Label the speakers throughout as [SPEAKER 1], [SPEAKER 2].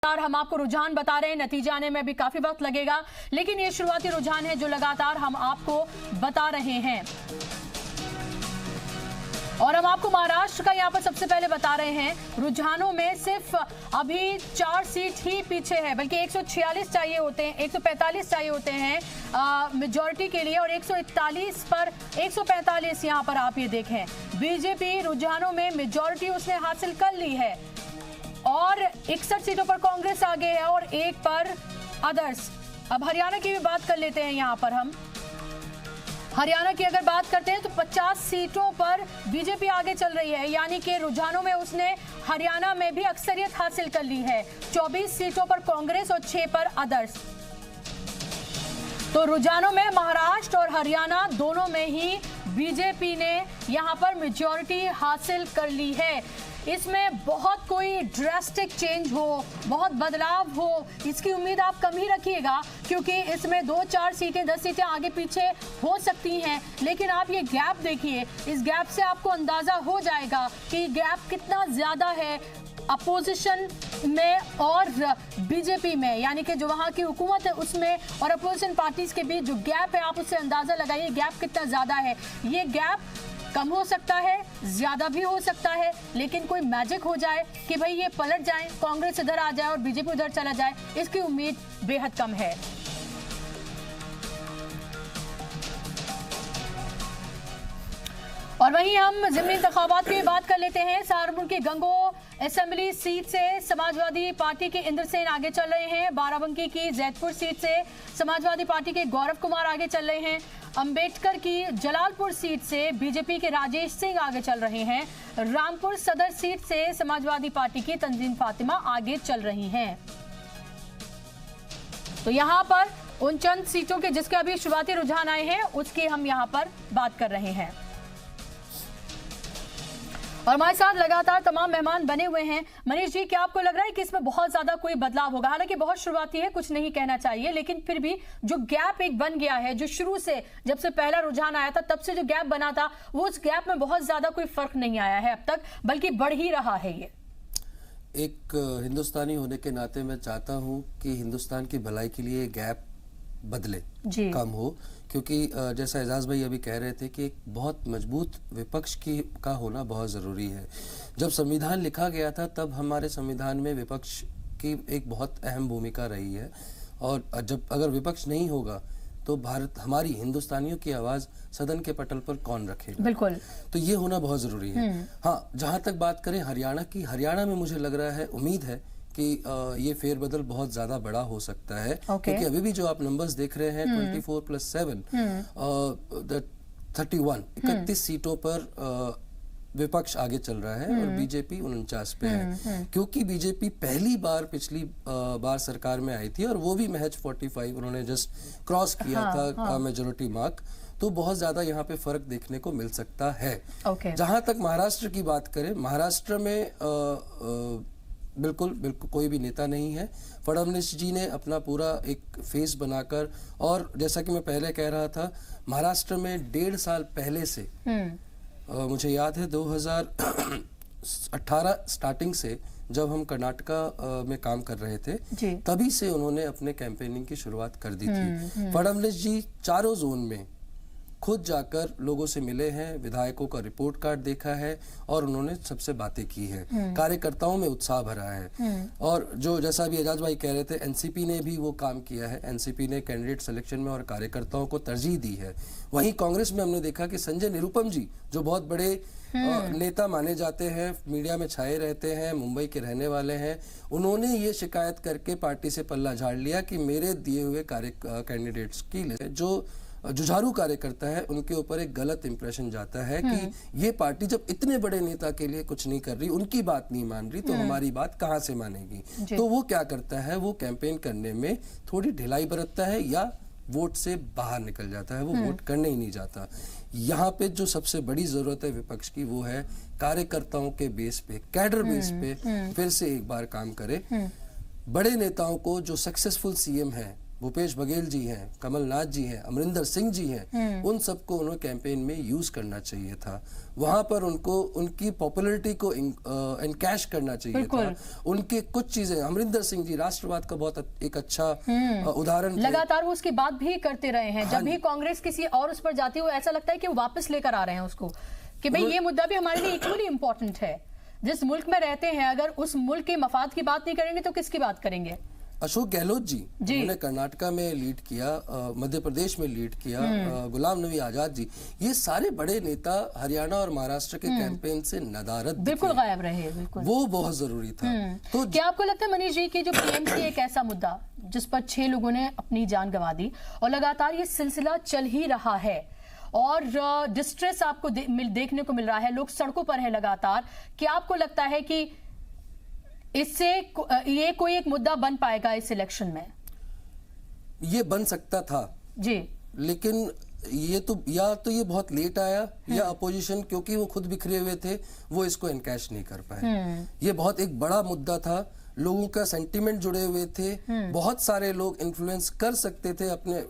[SPEAKER 1] और हम आपको रुझान बता रहे हैं, नतीजा आने में भी काफी वक्त लगेगा, लेकिन ये शुरुआती रुझान है जो लगातार हम आपको बता रहे हैं। और हम आपको महाराष्ट्र का यहाँ पर सबसे पहले बता रहे हैं। रुझानों में सिर्फ अभी 4 सीट ही पीछे है, बल्कि 146 चाहिए होते हैं, 145 चाहिए होते हैं मेजॉरिटी के लिए, और 141 पर 145 यहाँ पर आप ये देखें। बीजेपी रुझानों में मेजॉरिटी उसने हासिल कर ली है और 61 सीटों पर कांग्रेस आगे है और 1 पर अदर्स। अब हरियाणा की भी बात कर लेते हैं। यहाँ पर हम हरियाणा की अगर बात करते हैं तो 50 सीटों पर बीजेपी आगे चल रही है, यानी कि रुझानों में उसने हरियाणा में भी अक्सरियत हासिल कर ली है। 24 सीटों पर कांग्रेस और 6 पर अदर्स। तो रुझानों में महाराष्ट्र और हरियाणा दोनों में ही बीजेपी ने यहां पर मेजॉरिटी हासिल कर ली है। इसमें बहुत कोई ड्रास्टिक चेंज हो, बहुत बदलाव हो, इसकी उम्मीद आप कम ही रखिएगा, क्योंकि इसमें 2-4 सीटें 10 सीटें आगे पीछे हो सकती हैं। लेकिन आप ये गैप देखिए, इस गैप से आपको अंदाजा हो जाएगा कि गैप कितना ज्यादा है अपोजिशन में और बीजेपी में, यानी कि जो वहां की हुकूमत है उसमें और अपोजिशन पार्टीज के बीच जो गैप है, आप उससे अंदाजा लगाइए गैप कितना ज्यादा है। ये गैप कम हो सकता है, ज्यादा भी हो सकता है, लेकिन कोई मैजिक हो जाए कि भाई ये पलट जाए, कांग्रेस इधर आ जाए और बीजेपी उधर चला जाए, इसकी उम्मीद बेहद कम है। और वहीं हम ज़िमनी इंतखाबात की बात कर लेते हैं। सहारनपुर की गंगो असेंबली सीट से समाजवादी पार्टी के इंद्र सेन आगे चल रहे हैं। बाराबंकी की जैतपुर सीट से समाजवादी पार्टी के गौरव कुमार आगे चल रहे हैं। अंबेडकर की जलालपुर सीट से बीजेपी के राजेश सिंह आगे चल रहे हैं। रामपुर सदर सीट से समाजवादी पार्टी की तंजीम फातिमा आगे चल रही हैं। तो यहां पर उन चंद सीटों के जिसके अभी शुरुआती रुझान आए हैं उसकी हम यहां पर बात कर रहे हैं। और हमारे साथ लगातार तमाम मेहमान बने हुए हैं। मनीष जी, क्या आपको लग रहा है कि इसमें बहुत ज्यादा कोई बदलाव होगा? हालांकि बहुत शुरुआती है, कुछ नहीं कहना चाहिए, लेकिन फिर भी जो गैप एक बन गया है, जो शुरू से जब से पहला रुझान आया था तब से जो गैप बना था, वो उस गैप में बहुत ज्यादा कोई फर्क नहीं आया है अब तक, बल्कि बढ़ ही रहा है। ये
[SPEAKER 2] एक हिंदुस्तानी होने के नाते मैं चाहता हूं कि हिंदुस्तान की भलाई के लिए गैप बदले, कम हो, क्योंकि जैसा एजाज भाई अभी कह रहे थे कि एक बहुत मजबूत विपक्ष का होना बहुत ज़रूरी है। जब संविधान लिखा गया था तब हमारे संविधान में विपक्ष की एक बहुत अहम भूमिका रही है, और जब अगर विपक्ष नहीं होगा तो भारत, हमारी हिंदुस्तानियों की आवाज़ सदन के पटल पर कौन रखेगा? बिल्कुल, तो ये होना बहुत ज़रूरी है। हाँ, जहाँ तक बात करें हरियाणा की, हरियाणा में मुझे लग रहा है, उम्मीद है कि ये फेरबदल बहुत ज्यादा बड़ा हो सकता है, क्योंकि अभी भी जो आप नंबर्स देख रहे हैं 24 + 7 31 सीटों पर विपक्ष आगे चल रहा है और बीजेपी 49 पे है। क्योंकि बीजेपी पहली बार पिछली बार सरकार में आई थी और वो भी महज 45 उन्होंने जस्ट क्रॉस किया था मेजोरिटी मार्क, तो बहुत ज्यादा यहाँ पे फर्क देखने को मिल सकता है। जहां तक महाराष्ट्र की बात करें, महाराष्ट्र में बिल्कुल कोई भी नेता नहीं है। फडणवीस जी ने अपना पूरा एक फेस बनाकर, और जैसा कि मैं पहले कह रहा था, महाराष्ट्र में 1.5 साल पहले से मुझे याद है 2018 स्टार्टिंग से, जब हम कर्नाटका में काम कर रहे थे, तभी से उन्होंने अपने कैंपेनिंग की शुरुआत कर दी थी। फडणवीस जी चारों जोन में खुद जाकर लोगों से मिले हैं, विधायकों का रिपोर्ट कार्ड देखा है और उन्होंने सबसे बातें की हैं। कार्यकर्ताओं में उत्साह भरा है। और जो जैसा भी एजाज भाई कह रहे थे, एनसीपी ने भी वो काम किया है। एनसीपी ने कैंडिडेट सिलेक्शन में और कार्यकर्ताओं को तरजीह दी है। वहीं कांग्रेस में हमने देखा कि संजय निरुपम जी, जो बहुत बड़े नेता माने जाते हैं, मीडिया में छाए रहते हैं, मुंबई के रहने वाले हैं, उन्होंने ये शिकायत करके पार्टी से पल्ला झाड़ लिया कि मेरे दिए हुए कैंडिडेट्स की लिस्ट, जो जुझारू कार्यकर्ता है, उनके ऊपर एक गलत इंप्रेशन जाता है कि ये पार्टी जब इतने बड़े नेता के लिए कुछ नहीं कर रही, उनकी बात नहीं मान रही, तो हमारी बात कहां से मानेगी। तो वो क्या करता है, वो कैंपेन करने में थोड़ी ढिलाई बरतता है या वोट से बाहर निकल जाता है, वो वोट करने ही नहीं जाता। यहाँ पे जो सबसे बड़ी जरूरत है विपक्ष की, वो है कार्यकर्ताओं के बेस पे, कैडर बेस पे फिर से एक बार काम करे। बड़े नेताओं को, जो सक्सेसफुल सीएम है, भूपेश बघेल जी हैं, कमलनाथ जी हैं, अमरिंदर सिंह जी हैं, उन सबको उन्होंने कैंपेन में यूज करना चाहिए था। वहां पर उनको उनकी पॉपुलैरिटी को एनकैश करना चाहिए था। उनके कुछ चीजें, अमरिंदर सिंह जी राष्ट्रवाद का बहुत एक अच्छा उदाहरण,
[SPEAKER 1] लगातार वो उसकी बात भी करते रहे हैं। जब भी कांग्रेस किसी और उस पर जाती है, ऐसा लगता है कि वो वापस लेकर आ रहे हैं उसको, कि भाई ये मुद्दा भी हमारे लिए इक्वली इंपॉर्टेंट है। जिस मुल्क में रहते हैं, अगर उस मुल्क के मफाद की बात नहीं करेंगे तो किसकी बात करेंगे?
[SPEAKER 2] अशोक गहलोत जी उन्होंने कर्नाटका में लीड किया, मध्य प्रदेश में लीड किया, गुलाम नबी आजाद जी, ये सारे बड़े नेता हरियाणा और महाराष्ट्र के कैंपेन से नदारद
[SPEAKER 1] बिल्कुल गायब रहे। बिल्कुल,
[SPEAKER 2] वो बहुत जरूरी था।
[SPEAKER 1] तो क्या आपको लगता है मनीष जी कि जो पीएमसी एक ऐसा मुद्दा जिस पर 6 लोगों ने अपनी जान गंवा दी और लगातार ये सिलसिला चल ही रहा है और डिस्ट्रेस आपको देखने को मिल रहा है, लोग सड़कों पर है लगातार, क्या आपको लगता है कि इससे ये कोई एक मुद्दा बन पाएगा इस इलेक्शन में?
[SPEAKER 2] ये बन सकता था
[SPEAKER 1] जी,
[SPEAKER 2] लेकिन ये तो या तो ये बहुत लेट आया, या अपोजिशन क्योंकि वो खुद बिखरे हुए थे वो इसको एनकैश नहीं कर पाए। ये बहुत एक बड़ा मुद्दा था, लोगों का सेंटिमेंट जुड़े हुए थे, बहुत सारे लोग इन्फ्लुएंस कर सकते थे अपने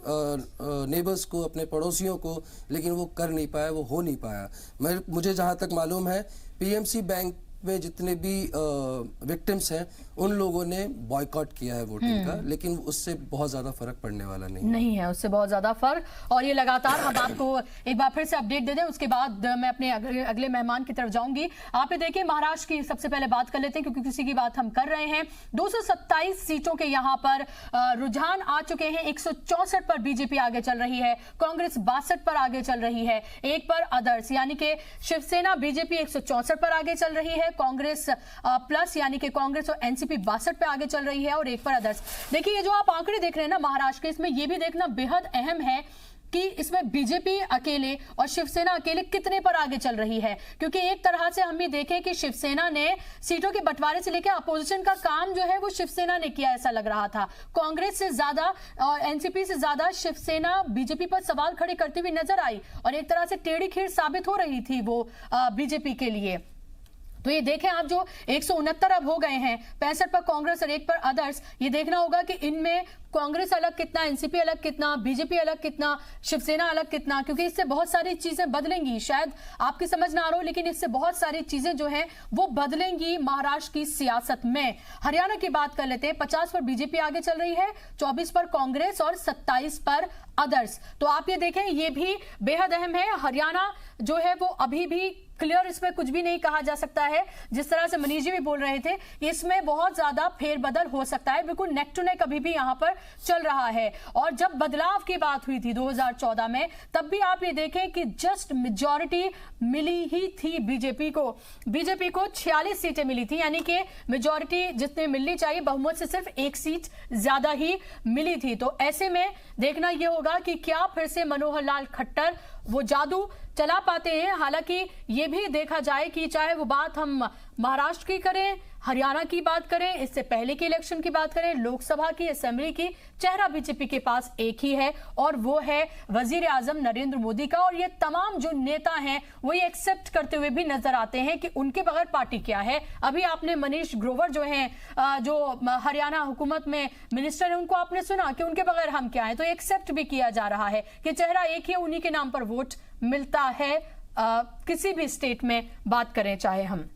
[SPEAKER 2] नेबर्स को, अपने पड़ोसियों को, लेकिन वो कर नहीं पाया, वो हो नहीं पाया। मुझे जहां तक मालूम है पीएमसी बैंक में जितने भी विक्टिम्स हैं उन लोगों ने बॉयकॉट किया है वोटिंग का, लेकिन उससे बहुत ज्यादा फर्क पड़ने वाला नहीं
[SPEAKER 1] है उससे बहुत ज्यादा फर्क। और ये लगातार हम आपको एक बार फिर से अपडेट दे दें, उसके बाद मैं अपने अगले मेहमान की तरफ जाऊंगी। आप देखिए महाराष्ट्र की सबसे पहले बात कर लेते हैं क्योंकि किसी की बात हम कर रहे हैं। 227 सीटों के यहाँ पर रुझान आ चुके हैं। 164 पर बीजेपी आगे चल रही है, कांग्रेस 62 पर आगे चल रही है, एक पर अदर्स यानी कि शिवसेना बीजेपी 164 पर आगे चल रही है, कांग्रेस प्लस यानी कि कांग्रेस और एनसीपी 62 पे आगे चल रही है और एक पर अदर्स। देखिए ये जो आप आंकड़े देख रहे हैं ना महाराष्ट्र के, इसमें ये भी देखना बेहद अहम है कि इसमें बीजेपी अकेले और शिवसेना अकेले कितने पर आगे चल रही है, क्योंकि एक तरह से हम भी देखें कि शिवसेना ने सीटों के बंटवारे से लेकर अपोजिशन का काम जो है वो शिवसेना ने किया, ऐसा लग रहा था। कांग्रेस से ज्यादा और एनसीपी से ज्यादा शिवसेना बीजेपी पर सवाल खड़े करती हुई नजर आई और एक तरह से टेढ़ी खीर साबित हो रही थी वो बीजेपी के लिए। तो ये देखें आप, जो 169 अब हो गए हैं, 65 पर कांग्रेस और एक पर अदर्स। ये देखना होगा कि इनमें कांग्रेस अलग कितना, एनसीपी अलग कितना, बीजेपी अलग कितना, शिवसेना अलग कितना, क्योंकि इससे बहुत सारी चीजें बदलेंगी। शायद आपकी समझ ना आ रहा हो, लेकिन इससे बहुत सारी चीजें जो हैं वो बदलेंगी महाराष्ट्र की सियासत में। हरियाणा की बात कर लेते हैं। 50 पर बीजेपी आगे चल रही है, 24 पर कांग्रेस और 27 पर अदर्स। तो आप ये देखें, ये भी बेहद अहम है। हरियाणा जो है वो अभी भी क्लियर, इसमें कुछ भी नहीं कहा जा सकता है। जिस तरह से मनीष जी भी बोल रहे थे, इसमें बहुत ज्यादा फेरबदल हो सकता है, बिल्कुल नेक टू नेक अभी भी यहां पर चल रहा है। और जब बदलाव की बात हुई थी 2014 में, तब भी आप ये देखें कि जस्ट मेजॉरिटी मिली ही थी बीजेपी को। बीजेपी को 46 सीटें मिली थी, यानी कि मेजॉरिटी जितने मिलनी चाहिए बहुमत से सिर्फ 1 सीट ज्यादा ही मिली थी। तो ऐसे में देखना यह होगा कि क्या फिर से मनोहर लाल खट्टर वो जादू चला पाते हैं। हालांकि ये भी देखा जाए कि चाहे वो बात हम महाराष्ट्र की करें, हरियाणा की बात करें, इससे पहले की इलेक्शन की बात करें, लोकसभा की, असेंबली की, चेहरा बीजेपी के पास एक ही है और वो है वजीर आजम नरेंद्र मोदी का। और ये तमाम जो नेता हैं वो ये एक्सेप्ट करते हुए भी नजर आते हैं कि उनके बगैर पार्टी क्या है। अभी आपने मनीष ग्रोवर जो हैं, जो हरियाणा हुकूमत में मिनिस्टर है, उनको आपने सुना कि उनके बगैर हम क्या है। तो एक्सेप्ट भी किया जा रहा है कि चेहरा एक ही, उन्हीं के नाम पर वोट मिलता है। किसी भी स्टेट में बात करें चाहे हम,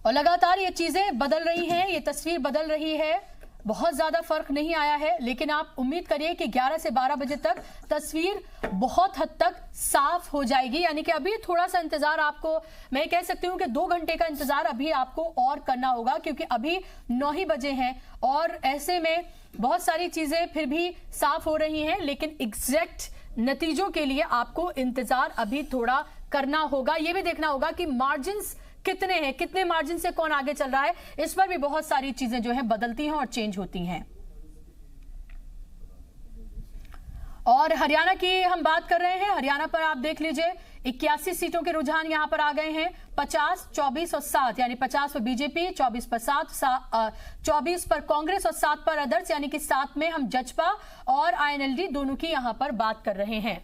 [SPEAKER 1] और लगातार ये चीजें बदल रही हैं, ये तस्वीर बदल रही है। बहुत ज्यादा फर्क नहीं आया है, लेकिन आप उम्मीद करिए कि 11 से 12 बजे तक तस्वीर बहुत हद तक साफ हो जाएगी। यानी कि अभी थोड़ा सा इंतजार आपको, मैं कह सकती हूं कि 2 घंटे का इंतजार अभी आपको और करना होगा, क्योंकि अभी 9 ही बजे हैं और ऐसे में बहुत सारी चीजें फिर भी साफ हो रही हैं, लेकिन एग्जैक्ट नतीजों के लिए आपको इंतजार अभी थोड़ा करना होगा। यह भी देखना होगा कि मार्जिन्स कितने हैं, कितने मार्जिन से कौन आगे चल रहा है। इस पर भी बहुत सारी चीजें जो हैं बदलती हैं और चेंज होती हैं। और हरियाणा की हम बात कर रहे हैं। हरियाणा पर आप देख लीजिए 81 सीटों के रुझान यहां पर आ गए हैं। 50, 24 और 7, यानी 50 पर बीजेपी, 24 पर 24 पर कांग्रेस और 7 पर अदर्स, यानी कि 7 में हम जजपा और आईएनएलडी दोनों की यहां पर बात कर रहे हैं।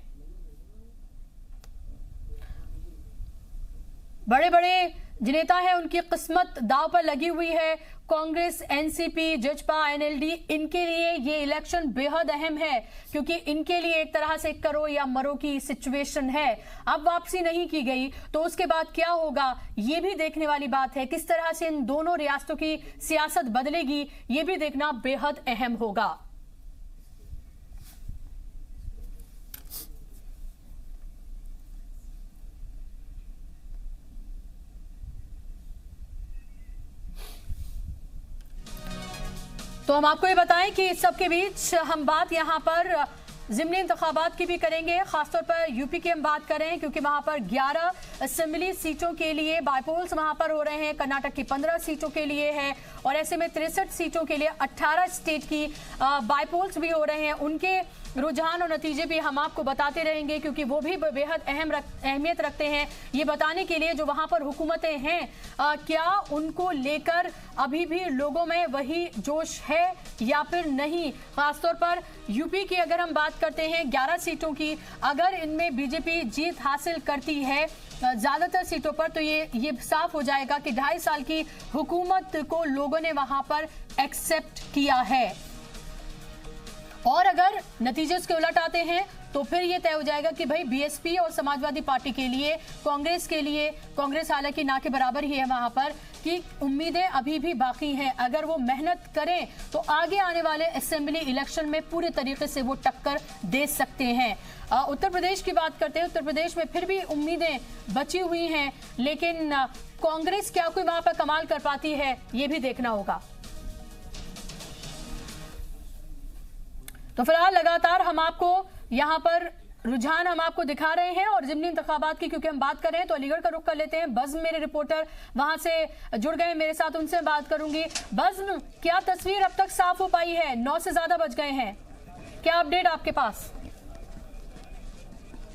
[SPEAKER 1] बड़े बड़े जो नेता है उनकी किस्मत दांव पर लगी हुई है। कांग्रेस, एनसीपी, जजपा, एनएलडी, इनके लिए ये इलेक्शन बेहद अहम है क्योंकि इनके लिए एक तरह से करो या मरो की सिचुएशन है। अब वापसी नहीं की गई तो उसके बाद क्या होगा ये भी देखने वाली बात है। किस तरह से इन दोनों रियासतों की सियासत बदलेगी ये भी देखना बेहद अहम होगा। तो हम आपको ये बताएं कि इस सब के बीच हम बात यहाँ पर ज़िमनी इंतखाबात की भी करेंगे। खासतौर पर यूपी की हम बात करें क्योंकि वहां पर 11 असेंबली सीटों के लिए बायपोल्स वहां पर हो रहे हैं। कर्नाटक की 15 सीटों के लिए है और ऐसे में 63 सीटों के लिए 18 स्टेट की बायपोल्स भी हो रहे हैं। उनके रुझान और नतीजे भी हम आपको बताते रहेंगे क्योंकि वो भी बेहद अहमियत रखते हैं ये बताने के लिए जो वहां पर हुकूमतें हैं क्या उनको लेकर अभी भी लोगों में वही जोश है या फिर नहीं। खासतौर पर यूपी की अगर हम बात करते हैं 11 सीटों की, अगर इनमें बीजेपी जीत हासिल करती है ज्यादातर सीटों पर तो ये साफ हो जाएगा कि 2.5 साल की हुकूमत को लोगों ने वहां पर एक्सेप्ट किया है। और अगर नतीजे उसके उलट आते हैं तो फिर ये तय हो जाएगा कि भाई बीएसपी और समाजवादी पार्टी के लिए, कांग्रेस के लिए, कांग्रेस हालांकि ना के बराबर ही है वहां पर, कि उम्मीदें अभी भी बाकी हैं। अगर वो मेहनत करें तो आगे आने वाले असेंबली इलेक्शन में पूरे तरीके से वो टक्कर दे सकते हैं। उत्तर प्रदेश की बात करते हैं। उत्तर प्रदेश में फिर भी उम्मीदें बची हुई हैं लेकिन कांग्रेस क्या कोई वहां पर कमाल कर पाती है ये भी देखना होगा। तो फिलहाल लगातार हम आपको यहाँ पर रुझान हम आपको दिखा रहे हैं और ज़िमनी इंतखाबात की क्योंकि हम बात कर रहे हैं तो अलीगढ़ का रुख कर लेते हैं। बज़्म मेरे रिपोर्टर वहां से जुड़ गए मेरे साथ, उनसे बात करूंगी। बज़्म, क्या तस्वीर अब तक साफ हो पाई है? 9 से ज्यादा बज गए हैं, क्या अपडेट आपके पास?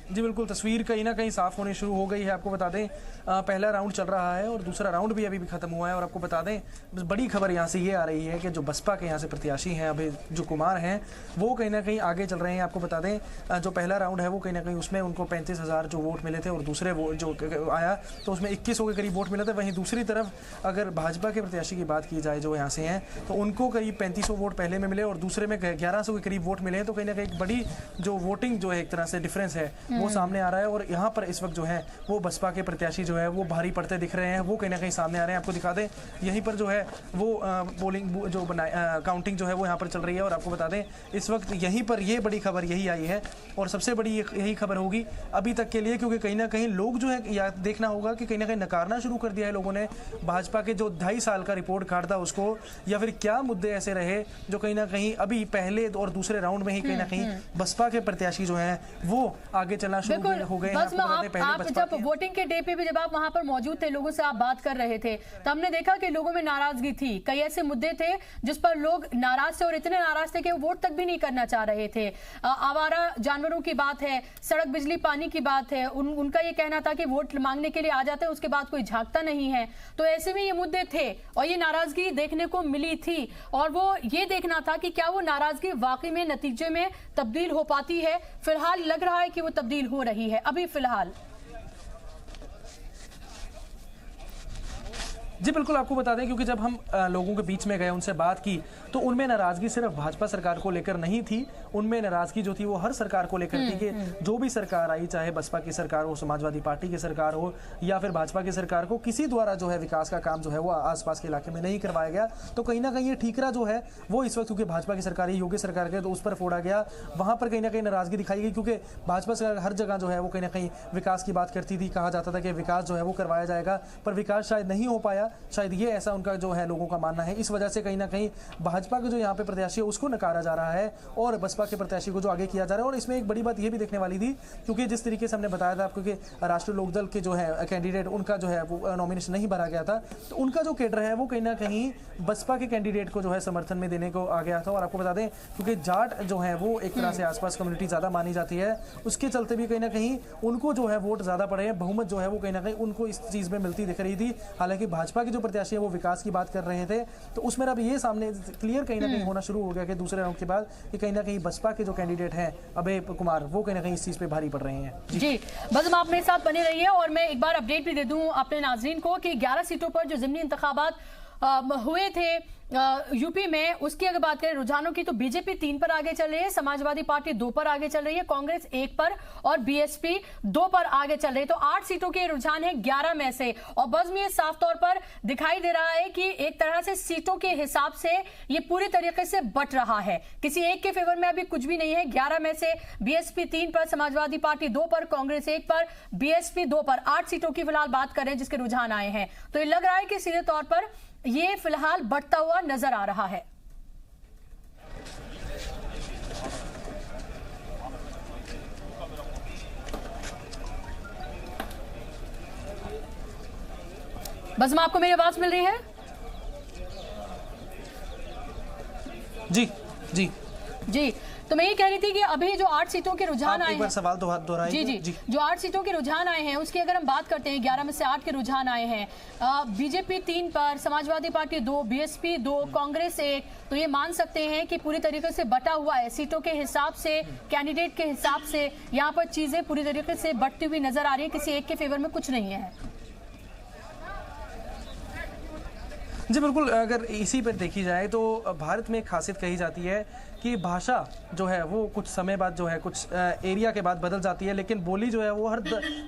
[SPEAKER 3] जी बिल्कुल, तस्वीर कहीं ना कहीं साफ होनी शुरू हो गई है। आपको बता दें पहला राउंड चल रहा है और दूसरा राउंड भी अभी खत्म हुआ है। और आपको बता दें बड़ी खबर यहाँ से ये आ रही है कि जो बसपा के यहाँ से प्रत्याशी हैं अभी जो कुमार हैं वो कहीं ना कहीं आगे चल रहे हैं। आपको बता दें जो पहला राउंड है वो कहीं ना कहीं उसमें उनको 35,000 जो वोट मिले थे और दूसरे वो जो आया तो उसमें 2100 के करीब वोट मिले थे। वहीं दूसरी तरफ अगर भाजपा के प्रत्याशी की बात की जाए जो यहाँ से हैं तो उनको करीब 3500 वोट पहले में मिले और दूसरे में 1100 के करीब वोट मिले हैं। तो कहीं ना कहीं एक बड़ी जो वोटिंग जो है एक तरह से डिफरेंस है वो सामने आ रहा है। और यहाँ पर इस वक्त जो है वो बसपा के प्रत्याशी जो है वो भारी पड़ते दिख रहे हैं, वो कहीं ना कहीं सामने आ रहे हैं। आपको दिखा दें यहीं पर जो है वो पोलिंग जो काउंटिंग जो है वो यहाँ पर चल रही है। और आपको बता दें इस वक्त यहीं पर ये बड़ी खबर यही आई है और सबसे बड़ी यही खबर होगी अभी तक के लिए क्योंकि कहीं ना कहीं लोग जो है या देखना होगा कि कहीं ना कहीं नकारना शुरू कर दिया है लोगों ने भाजपा के जो 2.5 साल का रिपोर्ट कार्ड था उसको, या फिर क्या मुद्दे ऐसे रहे जो कहीं ना कहीं अभी पहले और दूसरे राउंड में ही कहीं ना कहीं बसपा के प्रत्याशी जो है वो आगे चलना शुरू हो गए हैं।
[SPEAKER 1] आप जब वोटिंग के डे पे भी जब आप वहां पर मौजूद थे, लोगों से आप बात कर रहे थे, तो हमने देखा कि लोगों में नाराजगी थी। कई ऐसे मुद्दे थे जिस पर लोग नाराज थे और इतने नाराज थे कि वो वोट तक भी नहीं करना चाह रहे थे। आवारा जानवरों की बात है, सड़क, बिजली, पानी की बात है। उनका ये कहना था कि वोट मांगने के लिए आ जाते हैं उसके बाद कोई झांकता नहीं है। तो ऐसे में ये मुद्दे थे और ये नाराजगी देखने को मिली थी और वो ये देखना था कि क्या वो नाराजगी वाकई में नतीजे में तब्दील हो पाती है। फिलहाल लग रहा है कि वो तब्दील हो रही है अभी फिलहाल।
[SPEAKER 3] जी बिल्कुल, आपको बता दें क्योंकि जब हम लोगों के बीच में गए उनसे बात की तो उनमें नाराजगी सिर्फ भाजपा सरकार को लेकर नहीं थी, उनमें नाराजगी जो थी वो हर सरकार को लेकर थी कि जो भी सरकार आई, चाहे बसपा की सरकार हो, समाजवादी पार्टी की सरकार हो या फिर भाजपा की सरकार को, किसी द्वारा जो है विकास का काम जो है वो आसपास के इलाके में नहीं करवाया गया। तो कहीं ना कहीं ये ठीकरा जो है वो इस वक्त क्योंकि भाजपा की सरकार है, योगी सरकार के, तो उस पर फोड़ा गया। वहां पर कहीं ना कहीं नाराजगी दिखाई गई क्योंकि भाजपा सरकार हर जगह जो है वो कहीं ना कहीं विकास की बात करती थी। कहा जाता था कि विकास जो है वो करवाया जाएगा, पर विकास शायद नहीं हो पाया। शायद ये ऐसा उनका जो है लोगों का मानना है। इस वजह से कहीं ना कहीं भाजपा के जो यहाँ पे प्रत्याशी है उसको नकारा जा रहा है और बसपा के प्रत्याशी को जो आगे किया जा रहा है। और इसमें एक बड़ी बात ये भी देखने वाली थी क्योंकि जिस तरीके से हमने बताया था आपको कि राष्ट्रीय लोकदल के जो है कैंडिडेट उनका जो है वो नॉमिनेशन नहीं भरा गया था, तो उनका जो कैडर है वो कहीं ना कहीं बसपा के कैंडिडेट को जो है समर्थन में देने को आ गया था। और आपको बता दें क्योंकि जाट जो है वो एक तरह से आसपास कम्युनिटी ज्यादा मानी जाती है, उसके चलते भी कहीं ना कहीं उनको जो है वोट ज्यादा पड़े हैं, बहुमत जो है वो कहीं ना कहीं उनको इस चीज में मिलती दिख रही थी। हालांकि भाजपा बसपा के जो प्रत्याशी है वो विकास की बात कर रहे थे, तो उसमें अब ये सामने क्लियर कहीं ना कहीं होना शुरू हो गया कि दूसरे राउंड के बाद कि कहीं ना कहीं बसपा के जो कैंडिडेट हैं अभय कुमार, वो कहीं ना कहीं इस चीज पे भारी पड़ रहे हैं। जी
[SPEAKER 1] बस आप मेरे साथ बने रहिए और मैं एक बार अपडेट भी दे दूं अपने नाजरीन को कि 11 सीटों पर जो ज़िमनी इंतखाबात हुए थे यूपी में, उसकी अगर बात करें रुझानों की, तो बीजेपी 3 पर आगे चल रही है, समाजवादी पार्टी 2 पर आगे चल रही है, कांग्रेस 1 पर और बीएसपी 2 पर आगे चल रही है। तो 8 सीटों के रुझान है 11 में से, और बज़ में साफ तौर पर दिखाई दे रहा है कि एक तरह से सीटों के हिसाब से ये पूरी तरीके से बट रहा है, किसी एक के फेवर में अभी कुछ भी नहीं है। 11 में से बीएसपी 3 पर, समाजवादी पार्टी 2 पर, कांग्रेस 1 पर, बीएसपी 2 पर, 8 सीटों की फिलहाल बात कर रहे हैं जिसके रुझान आए हैं। तो ये लग रहा है कि सीधे तौर पर ये फिलहाल बढ़ता हुआ नजर आ रहा है। बस में आपको मेरी आवाज मिल रही है?
[SPEAKER 3] जी जी
[SPEAKER 1] जी, तो मैं ये कह रही थी कि अभी जो 8 सीटों के रुझान आए हैं,
[SPEAKER 3] सवाल दोहराइए।
[SPEAKER 1] जी, जो 8 सीटों के रुझान आए हैं उसकी अगर हम बात करते हैं, 11 में से 8 के रुझान आए हैं, बीजेपी 3 पर, समाजवादी पार्टी 2, बीएसपी 2, कांग्रेस 1, तो ये मान सकते हैं कि पूरी तरीके से बटा हुआ है सीटों के हिसाब से, कैंडिडेट के हिसाब से यहाँ पर चीजें पूरी तरीके से बढ़ती हुई नजर आ रही है, किसी एक के फेवर में कुछ नहीं है।
[SPEAKER 3] जी बिल्कुल, अगर इसी पर देखी जाए तो भारत में एक खासियत कही जाती है कि भाषा जो है वो कुछ समय बाद जो है कुछ एरिया के बाद बदल जाती है, लेकिन बोली जो है वो हर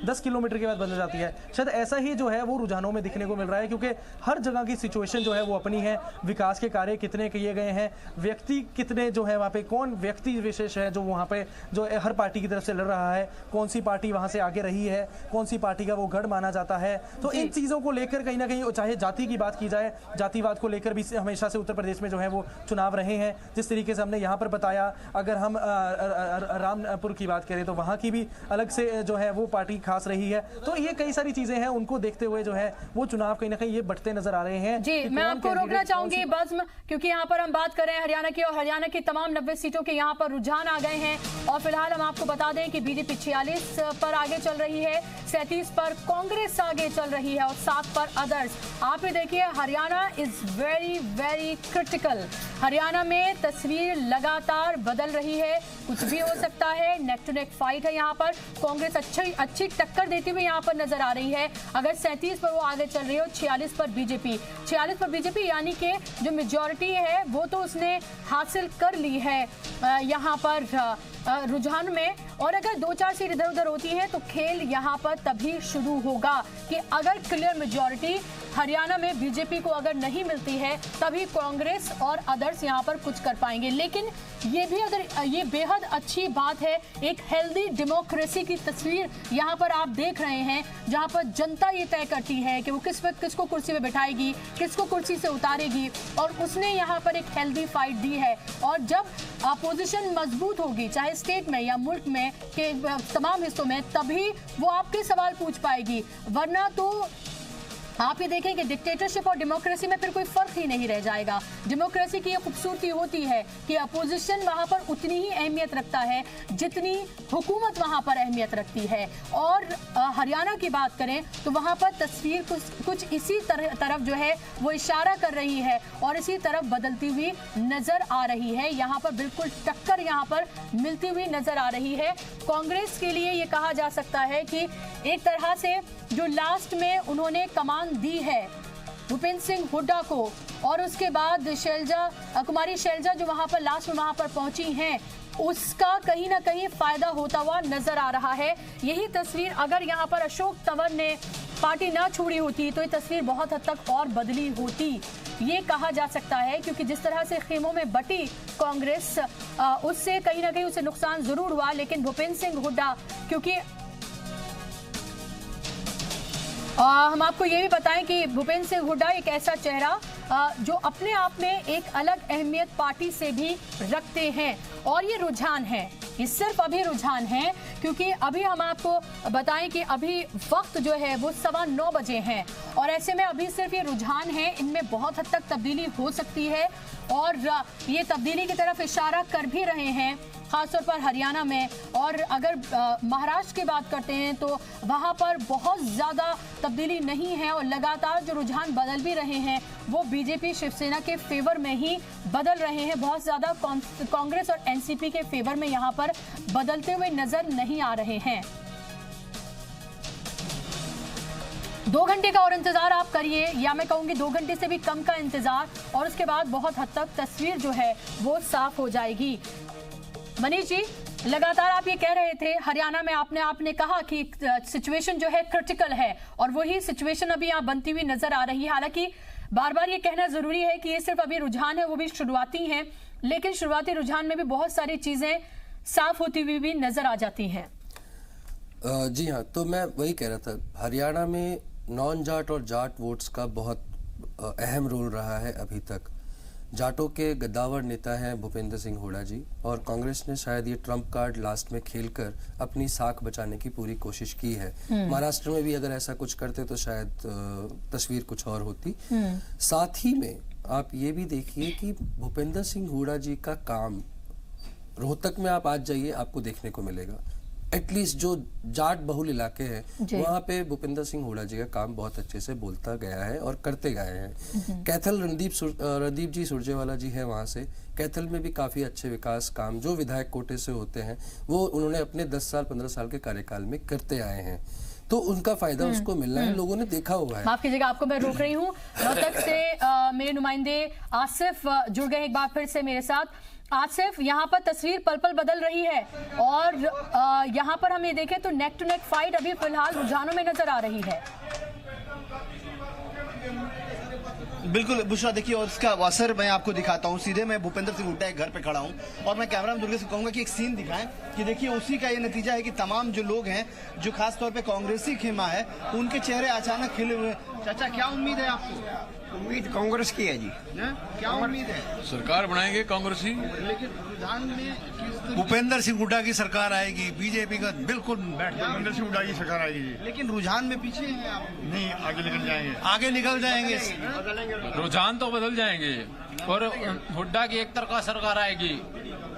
[SPEAKER 3] 10 किलोमीटर के बाद बदल जाती है। शायद ऐसा ही जो है वो रुझानों में दिखने को मिल रहा है, क्योंकि हर जगह की सिचुएशन जो है वो अपनी है, विकास के कार्य कितने किए गए हैं, व्यक्ति कितने जो है वहाँ पे, कौन व्यक्ति विशेष है जो वहाँ पे जो हर पार्टी की तरफ से लड़ रहा है, कौन सी पार्टी वहाँ से आगे रही है, कौन सी पार्टी का वो गढ़ माना जाता है। तो इन चीज़ों को लेकर कहीं ना कहीं, चाहे जाति की बात की जाए, जातिवाद को लेकर भी हमेशा से उत्तर प्रदेश में जो है वो चुनाव रहे हैं। जिस तरीके से हमने यहाँ पर बताया, अगर हम रामपुर की बात करें तो वहाँ की भी अलग से जो है वो पार्टी खास रही है। तो ये कई सारी चीजें हैं, उनको देखते हुए जो है वो चुनाव कहीं ना कहीं ये बढ़ते नजर आ रहे हैं।
[SPEAKER 1] जी, मैं आपको रोकना चाहूंगी बज़्म, क्योंकि यहाँ पर हम बात कर रहे हैं हरियाणा की, और हरियाणा की तमाम 90 सीटों के यहाँ पर रुझान आ गए हैं। और फिलहाल हम आपको बता दें कि बीजेपी 46 पर आगे चल रही है, 37 पर कांग्रेस आगे चल रही है और 7 पर अदर्स। आप ही देखिए, Haryana is very very critical. Haryana में तस्वीर लगातार बदल रही है, कुछ भी हो सकता है, नेक टू नेक फाइट है यहाँ पर। कांग्रेस अच्छी टक्कर देती हुई यहाँ पर नजर आ रही है। अगर 37 पर वो आगे चल रही है और 46 पर बीजेपी यानी कि जो मेजॉरिटी है वो तो उसने हासिल कर ली है यहाँ पर रुझान में। और अगर 2-4 सीट इधर उधर होती है तो खेल यहाँ पर तभी शुरू होगा कि अगर क्लियर मेजॉरिटी हरियाणा में बीजेपी को अगर नहीं मिलती है तभी कांग्रेस और अदर्स यहाँ पर कुछ कर पाएंगे। लेकिन ये भी, अगर ये बेहद अच्छी बात है, एक हेल्दी डेमोक्रेसी की तस्वीर यहाँ पर आप देख रहे हैं, जहाँ पर जनता ये तय करती है कि वो किस वक्त किसको कुर्सी पे बैठाएगी, किसको कुर्सी से उतारेगी, और उसने यहाँ पर एक हेल्दी फाइट दी है। और जब अपोजिशन मजबूत होगी, चाहे स्टेट में या मुल्क में के तमाम हिस्सों में, तभी वो आपके सवाल पूछ पाएगी। वरना तो आप ये देखें कि डिक्टेटरशिप और डेमोक्रेसी में फिर कोई फर्क ही नहीं रह जाएगा। डेमोक्रेसी की ये खूबसूरती होती है कि अपोजिशन वहाँ पर उतनी ही अहमियत रखता है जितनी हुकूमत वहाँ पर अहमियत रखती है। और हरियाणा की बात करें तो वहाँ पर तस्वीर कुछ इसी तरफ जो है वो इशारा कर रही है और इसी तरफ बदलती हुई नजर आ रही है। यहाँ पर बिल्कुल टक्कर यहाँ पर मिलती हुई नजर आ रही है। कांग्रेस के लिए ये कहा जा सकता है कि एक तरह से जो लास्ट में उन्होंने कमान दी है भूपेंद्र सिंह हुड्डा को, और उसके बाद कुमारी शैलजा जो वहां पर लास्ट में वहां पर पहुंची हैं, उसका कहीं ना कहीं फायदा होता हुआ नजर आ रहा है। यही तस्वीर अगर यहां पर अशोक तंवर ने पार्टी ना छोड़ी होती तो ये तस्वीर बहुत हद तक और बदली होती, ये कहा जा सकता है। क्योंकि जिस तरह से खेमों में बटी कांग्रेस, उससे कहीं ना कहीं उसे नुकसान जरूर हुआ। लेकिन भूपेंद्र सिंह हुड्डा, क्योंकि हम आपको ये भी बताएं कि भूपेंद्र सिंह हुड्डा एक ऐसा चेहरा जो अपने आप में एक अलग अहमियत पार्टी से भी रखते हैं। और ये रुझान है, ये सिर्फ अभी रुझान है, क्योंकि अभी हम आपको बताएं कि अभी वक्त जो है वो 9:15 बजे हैं, और ऐसे में अभी सिर्फ ये रुझान है, इनमें बहुत हद तक तब्दीली हो सकती है। और ये तब्दीली की तरफ इशारा कर भी रहे हैं खासतौर पर हरियाणा में। और अगर महाराष्ट्र की बात करते हैं तो वहां पर बहुत ज्यादा तब्दीली नहीं है और लगातार जो रुझान बदल भी रहे हैं वो बीजेपी शिवसेना के फेवर में ही बदल रहे हैं। बहुत ज्यादा कांग्रेस और एनसीपी के फेवर में यहां पर बदलते हुए नजर नहीं आ रहे हैं। 2 घंटे का और इंतजार आप करिए, या मैं कहूंगी 2 घंटे से भी कम का इंतजार, और उसके बाद बहुत हद तक तस्वीर जो है वो साफ हो जाएगी। मनीष जी, लगातार आप ये कह रहे थे हरियाणा में, आपने कहा कि सिचुएशन जो है क्रिटिकल है, और वही सिचुएशन अभी यहाँ बनती हुई नजर आ रही है। हालांकि बार बार ये कहना जरूरी है कि ये सिर्फ अभी रुझान है, वो भी शुरुआती हैं, लेकिन शुरुआती रुझान में भी बहुत सारी चीजें साफ होती हुई भी नजर आ जाती हैं।
[SPEAKER 2] जी हाँ, तो मैं वही कह रहा था, हरियाणा में नॉन जाट और जाट वोट्स का बहुत अहम रोल रहा है अभी तक। जाटों के गद्दावर नेता हैं भूपेंद्र सिंह हुड्डा जी, और कांग्रेस ने शायद ये ट्रम्प कार्ड लास्ट में खेलकर अपनी साख बचाने की पूरी कोशिश की है। महाराष्ट्र में भी अगर ऐसा कुछ करते तो शायद तस्वीर कुछ और होती। साथ ही में आप ये भी देखिए कि भूपेंद्र सिंह हुड्डा जी का काम रोहतक में आप आज जाइए, आपको देखने को मिलेगा। एटलीस्ट जो जाट बहुल इलाके हैं वहाँ पे भूपेंद्र सिंह हुड्डा जी का काम बहुत अच्छे से बोलता गया है और करते गए हैं। कैथल रणदीप जी सुरजेवाला जी हैं वहाँ से, कैथल में भी काफी अच्छे विकास काम जो विधायक कोटे से होते हैं वो उन्होंने अपने 10 साल 15 साल के कार्यकाल में करते आए हैं, तो उनका फायदा उसको मिलना है, लोगों ने देखा हुआ है।
[SPEAKER 1] माफ कीजिएगा, आपको मैं रोक रही हूँ। रोहतक से मेरे नुमाइंदे आसिफ जुड़ गए एक बार फिर से मेरे साथ। आसिफ, यहाँ पर तस्वीर पल पल बदल रही है, और यहाँ पर हम ये देखें तो नेक टू नेक फाइट अभी फिलहाल रुझानों में नजर आ रही है।
[SPEAKER 4] बिल्कुल बुशरा, देखिए, और इसका असर मैं आपको दिखाता हूँ। सीधे मैं भूपेंद्र सिंह हुड्डा के घर पे खड़ा हूँ और मैं कैमरा में दुर्गे से कहूंगा कि एक सीन दिखाएं कि देखिए उसी का ये नतीजा है कि तमाम जो लोग हैं जो खास तौर पे कांग्रेसी खेमा है उनके चेहरे अचानक खिले हुए। चाचा, क्या उम्मीद है आपको?
[SPEAKER 5] उम्मीद कांग्रेस की है जी।
[SPEAKER 4] क्या उम्मीद है?
[SPEAKER 6] सरकार बनाएंगे कांग्रेसी,
[SPEAKER 4] लेकिन रुझान में
[SPEAKER 5] भूपेंद्र सिंह हुड्डा की सरकार आएगी, बीजेपी का बिल्कुल
[SPEAKER 7] भूपेंद्र सिंह हुड्डा की सरकार आएगी जी।
[SPEAKER 4] लेकिन रुझान में पीछे हैं आप?
[SPEAKER 7] नहीं, आगे निकल जाएंगे,
[SPEAKER 5] आगे निकल जाएंगे।
[SPEAKER 6] रुझान तो बदल जाएंगे और हुड्डा की एक तरफा सरकार आएगी।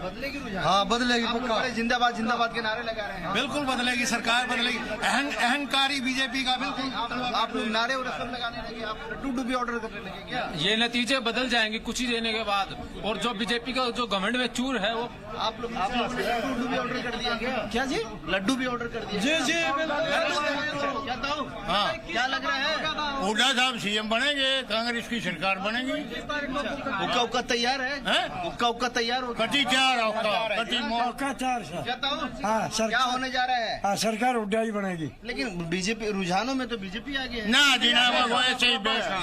[SPEAKER 4] बदलेगी रुझान?
[SPEAKER 5] हाँ, बदलेगी
[SPEAKER 4] आप
[SPEAKER 5] पक्का।
[SPEAKER 4] बड़े जिंदाबाद जिंदाबाद के नारे लगा रहे हैं।
[SPEAKER 5] बिल्कुल बदलेगी, सरकार बदलेगी। अहंकारी बीजेपी का बिल्कुल।
[SPEAKER 4] आप लोग नारे और सब लगाने लगे, आप लड्डू डुबी ऑर्डर करने लगे क्या?
[SPEAKER 6] ये नतीजे बदल जाएंगे कुछ ही देने के बाद, और जो बीजेपी का जो घमंड में चूर है वो
[SPEAKER 4] आप लोग लड्डू भी ऑर्डर कर दिया क्या जी? लड्डू भी ऑर्डर कर दिया? जी जी। क्या था?
[SPEAKER 5] हाँ,
[SPEAKER 4] क्या लग रहा है?
[SPEAKER 7] हुड्डा साहब सीएम बनेंगे, कांग्रेस की सरकार बनेगी।
[SPEAKER 4] हुक्का उक्का तैयार है? हुक्का उक्का तैयार हो?
[SPEAKER 7] कटी चार कटी मोर।
[SPEAKER 4] क्या था?
[SPEAKER 8] हाँ,
[SPEAKER 4] क्या होने जा रहा है?
[SPEAKER 8] हाँ, सरकार हुड्डा ही बनेगी।
[SPEAKER 4] लेकिन बीजेपी रुझानों में तो बीजेपी आगे है
[SPEAKER 7] ना जी ना, वो ऐसे ही बेस है।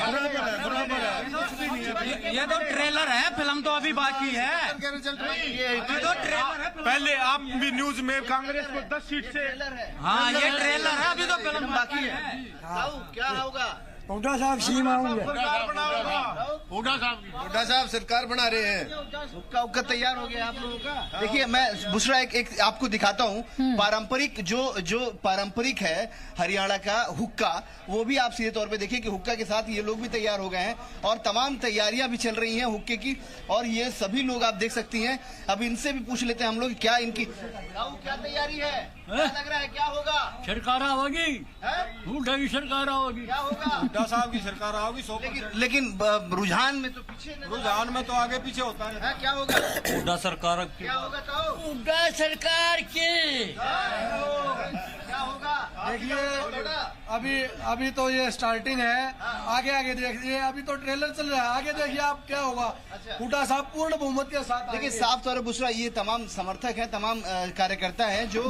[SPEAKER 6] ये तो ट्रेलर है, फिल्म तो अभी बाकी है।
[SPEAKER 7] पहले आप भी न्यूज में कांग्रेस को 10 सीट से।
[SPEAKER 6] हाँ, ये ट्रेलर है, अभी तो फिल्म
[SPEAKER 4] बाकी है। क्या होगा?
[SPEAKER 8] हुड्डा साहब सीएम होंगे।
[SPEAKER 5] हुड्डा साहब सरकार बना रहे हैं।
[SPEAKER 4] हुक्का उक्का तैयार हो गया आप लोगों का? देखिए, मैं बुशरा एक आपको दिखाता हूँ। पारंपरिक जो पारंपरिक है हरियाणा का हुक्का, वो भी आप सीधे तौर पे देखिए कि हुक्का के साथ ये लोग भी तैयार हो गए हैं और तमाम तैयारियां भी चल रही हैं हुक्के की, और ये सभी लोग आप देख सकती हैं। अब इनसे भी पूछ लेते हैं हम लोग क्या इनकी क्या तैयारी है, क्या लग रहा है, क्या होगा?
[SPEAKER 6] सरकार होगी, हुड्डा की सरकार होगी।
[SPEAKER 4] क्या होगा?
[SPEAKER 7] हुड्डा साहब की सरकार आओगी।
[SPEAKER 4] लेकिन रुझान में तो पीछे,
[SPEAKER 7] रुझान में तो आगे पीछे होता है।
[SPEAKER 4] क्या होगा?
[SPEAKER 6] हुड्डा सरकार,
[SPEAKER 4] क्या होगा? तो
[SPEAKER 6] हुड्डा सरकार की
[SPEAKER 4] क्या होगा?
[SPEAKER 8] देखिए, अभी तो ये स्टार्टिंग है, आगे देखिए, अभी तो ट्रेलर चल रहा है, आगे देखिए आप क्या होगा। हुड्डा साहब पूर्ण बहुमत के साथ।
[SPEAKER 4] देखिए, साफ तौर पर बुशरा, ये तमाम समर्थक हैं, तमाम कार्यकर्ता हैं जो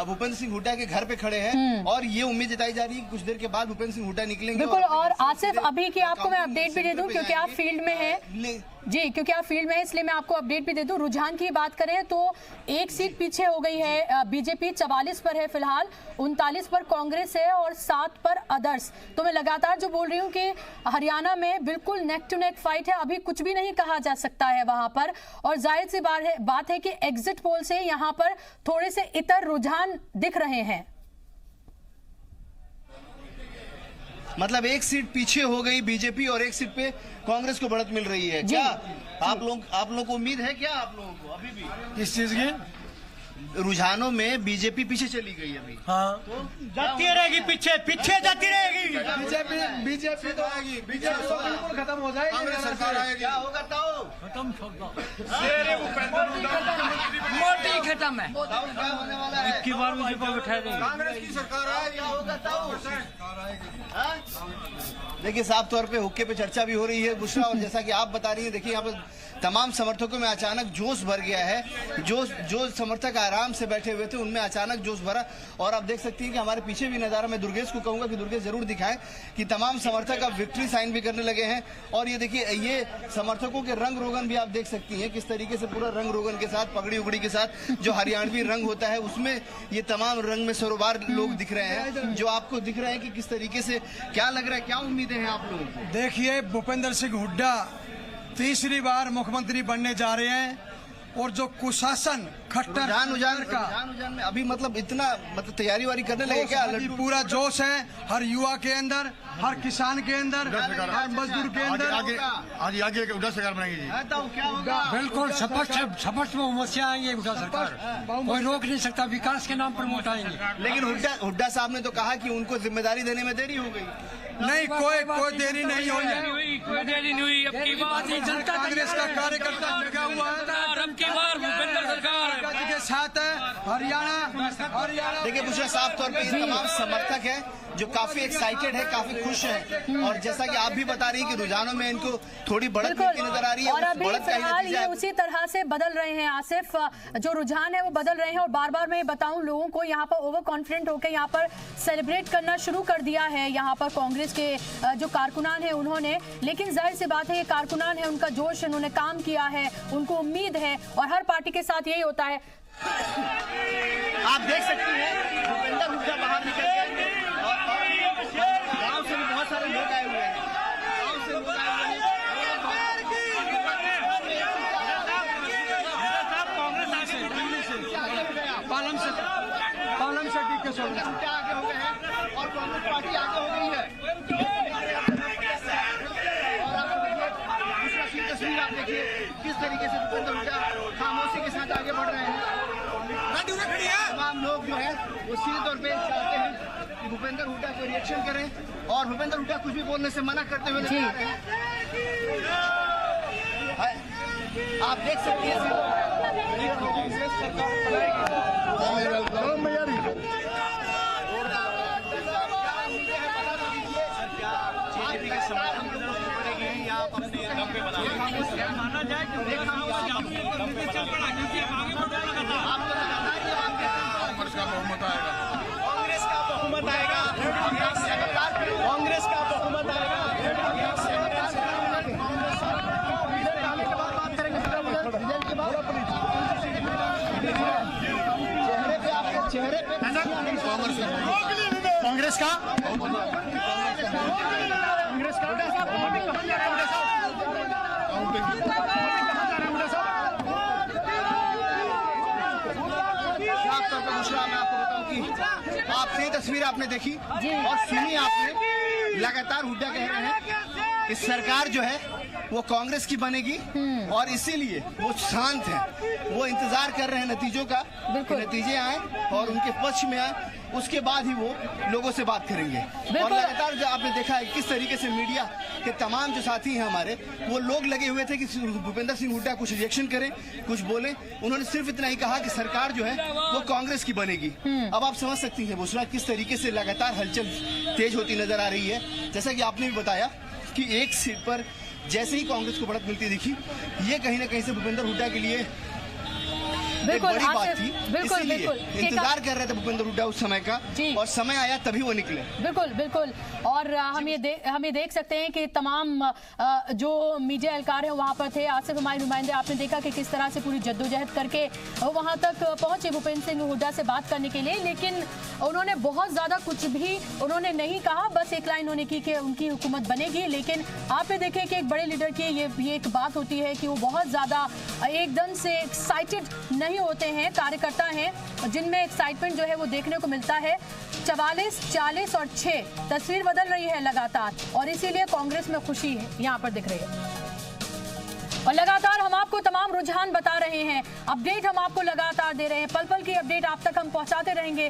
[SPEAKER 4] भूपेंद्र सिंह हुड्डा के घर पे खड़े हैं, और ये उम्मीद जताई जा रही है कुछ देर के बाद भूपेंद्र सिंह हुड्डा निकलेंगे।
[SPEAKER 1] बिल्कुल, और आसिफ, अभी की आपको मैं अपडेट भी दे दूं क्योंकि आप फील्ड में हैं जी, क्योंकि आप फील्ड में हैं, इसलिए मैं आपको अपडेट भी दे दूं। रुझान की बात करें तो 1 सीट पीछे हो गई है बीजेपी, 44 पर है फिलहाल, 39 पर कांग्रेस है और 7 पर अदर्स। तो मैं लगातार जो बोल रही हूँ कि हरियाणा में बिल्कुल नेक टू नेक फाइट है, अभी कुछ भी नहीं कहा जा सकता है वहां पर। और जाहिर सी बात है कि एग्जिट पोल से यहाँ पर थोड़े से इतर रुझान दिख रहे हैं।
[SPEAKER 4] मतलब 1 सीट पीछे हो गई बीजेपी और 1 सीट पे कांग्रेस को बढ़त मिल रही है। क्या आप लोग को उम्मीद है क्या आप लोगों को अभी भी
[SPEAKER 8] किस चीज की?
[SPEAKER 4] रुझानों में बीजेपी पीछे चली गई अभी।
[SPEAKER 8] हाँ,
[SPEAKER 4] तो
[SPEAKER 8] जाती रहेगी पीछे, पीछे जाती रहेगी। बीजेपी तो बिल्कुल खत्म हो जाएगी।
[SPEAKER 5] कांग्रेस सरकार आएगी।
[SPEAKER 4] क्या होगा ताऊ?
[SPEAKER 8] खत्म
[SPEAKER 1] मोटी खत्म है।
[SPEAKER 4] ताऊ क्या होने वाला है?
[SPEAKER 8] की बार मुझे बैठा देंगे।
[SPEAKER 5] कांग्रेस की सरकार आएगी।
[SPEAKER 4] क्या होगा ताऊ? हाँ? देखिए साफ तौर पे हुक्के पे चर्चा भी हो रही है बुशरा, और जैसा कि आप बता रही हैं, देखिए यहाँ पर तमाम समर्थकों में अचानक जोश भर गया है। जो समर्थक आराम से बैठे हुए थे उनमें अचानक जोश भरा, और आप देख सकती हैं कि हमारे पीछे भी नजारा, मैं दुर्गेश को कहूंगा कि दुर्गेश जरूर दिखाएं कि तमाम समर्थक अब विक्ट्री साइन भी करने लगे हैं। और ये देखिए, ये समर्थकों के रंग रोगन भी आप देख सकती हैं किस तरीके से, पूरा रंग रोगन के साथ, पगड़ी उगड़ी के साथ जो हरियाणवी रंग होता है उसमें ये तमाम रंग में सरोबार लोग दिख रहे हैं, जो आपको दिख रहे हैं कि किस तरीके से क्या लग रहा है, क्या उम्मीदें हैं आप लोगों को?
[SPEAKER 8] देखिए, भूपेंद्र सिंह हुड्डा तीसरी बार मुख्यमंत्री बनने जा रहे हैं, और जो कुशासन खट्टर
[SPEAKER 4] रुझान में अभी मतलब इतना तैयारी वारी करने लगे क्या?
[SPEAKER 8] पूरा जोश है हर युवा के अंदर, हर किसान के अंदर, हर मजदूर के अंदर।
[SPEAKER 5] आज आगे हुड्डा सरकार बनेगी जी।
[SPEAKER 4] क्या होगा?
[SPEAKER 9] बिल्कुल स्पष्ट बहुमत से आएंगे हुड्डा सरकार, कोई रोक नहीं सकता, विकास के नाम पर वोट आएंगे।
[SPEAKER 4] लेकिन हुड्डा साहब ने तो कहा कि उनको जिम्मेदारी देने में देरी हो गई।
[SPEAKER 8] नहीं, कोई देरी नहीं हुई है,
[SPEAKER 9] कोई देरी नहीं हुई। अब की बात जनता
[SPEAKER 8] कांग्रेस का कार्यकर्ता लगा हुआ है,
[SPEAKER 9] अब की बार भूपेंद्र सरकार
[SPEAKER 8] के साथ है। हरियाणा
[SPEAKER 4] देखिए बुशरा, साफ तौर पे ये तमाम समर्थक हैं जो काफी एक्साइटेड है, काफी खुश हैं, और जैसा कि आप भी बता रही हैं कि रुझानों में इनको थोड़ी बढ़त मिलती नजर आ रही है।
[SPEAKER 1] और अभी फिलहाल ये उसी तरह से बदल रहे हैं आसिफ, जो रुझान है वो बदल रहे हैं। और बार बार मैं बताऊं लोगों को, यहाँ पर ओवर कॉन्फिडेंट होकर यहाँ पर सेलिब्रेट करना शुरू कर दिया है यहाँ पर कांग्रेस के जो कारकुनान है उन्होंने। लेकिन जाहिर सी बात है, ये कारकुनान है, उनका जोश, उन्होंने काम किया है, उनको उम्मीद है, और हर पार्टी के साथ यही होता है।
[SPEAKER 4] आप देख सकती हैं भूपेंद्र हुड्डा बाहर निकल गए, और गांव से भी बहुत सारे लोग आए हुए हैं। गांव से लोग आए हुए हैं।
[SPEAKER 8] पालम से डी के सोरेन
[SPEAKER 4] आगे हो गए हैं, और कांग्रेस पार्टी आगे हो गई है। तस्वीर आप देखिए किस तरीके से भूपेंद्र हुड्डा खामोशी के साथ आगे बढ़ रहे हैं। तमाम लोग जो है वो सीधे तौर पे चाहते हैं कि भूपेंद्र हुड्डा को रिएक्शन करें, और भूपेंद्र हुड्डा कुछ भी बोलने से मना करते हुए नजर आ रहे हैं। आप देख सकते हैं कांग्रेस का बहुमत आएगा, कांग्रेस का बहुमत आएगा। चेहरे पे कांग्रेस का आपने ये तस्वीर आपने देखी और सुनी आपने, लगातार हुड्डा कह रहे हैं कि सरकार जो है वो कांग्रेस की बनेगी, और इसीलिए वो शांत हैं, वो इंतजार कर रहे हैं नतीजों का, कि नतीजे आए और उनके पक्ष में आए, उसके बाद ही वो लोगों से बात करेंगे। और लगातार जो आपने देखा है किस तरीके से मीडिया के तमाम जो साथी हैं हमारे, वो लोग लगे हुए थे कि भूपेंद्र सिंह हुड्डा कुछ रिएक्शन करें, कुछ बोले। उन्होंने सिर्फ इतना ही कहा कि सरकार जो है वो कांग्रेस की बनेगी। अब आप समझ सकती हैं बुशरा किस तरीके से लगातार हलचल तेज होती नजर आ रही है। जैसा कि आपने भी बताया कि एक सीट पर जैसे ही कांग्रेस को बढ़त मिलती दिखी, ये कहीं ना कहीं से भूपेंद्र हुड्डा के लिए
[SPEAKER 1] बिल्कुल
[SPEAKER 4] बड़ी बात थी।
[SPEAKER 1] बिल्कुल
[SPEAKER 4] बिल्कुल इंतजार कर रहे थे भूपेंद्र हुड्डा उस समय का, और समय आया तभी वो निकले।
[SPEAKER 1] बिल्कुल बिल्कुल। और हम ये देख सकते हैं कि तमाम जो मीडिया एहलकार हैं वहां पर थे। आसिफ हमारे नुमाइंदे, आपने देखा कि किस तरह से पूरी जद्दोजहद करके वहां तक पहुंचे भूपेंद्र सिंह हुड्डा से बात करने के लिए। लेकिन उन्होंने बहुत ज्यादा कुछ भी उन्होंने नहीं कहा, बस एक लाइन उन्होंने की कि उनकी हुकूमत बनेगी। लेकिन आपने देखे कि एक बड़े लीडर की ये एक बात होती है कि वो बहुत ज्यादा एकदम से एक्साइटेड नहीं होते हैं। कार्यकर्ता हैं जिनमें एक्साइटमेंट जो है वो देखने को मिलता है। 44, 40 और 6 तस्वीर बदल रही है लगातार, और इसीलिए कांग्रेस में खुशी है यहाँ पर दिख रही है। और लगातार हम आपको तमाम रुझान बता रहे हैं। अपडेट हम आपको लगातार दे रहे हैं, पल पल की अपडेट आप तक हम पहुंचाते रहेंगे।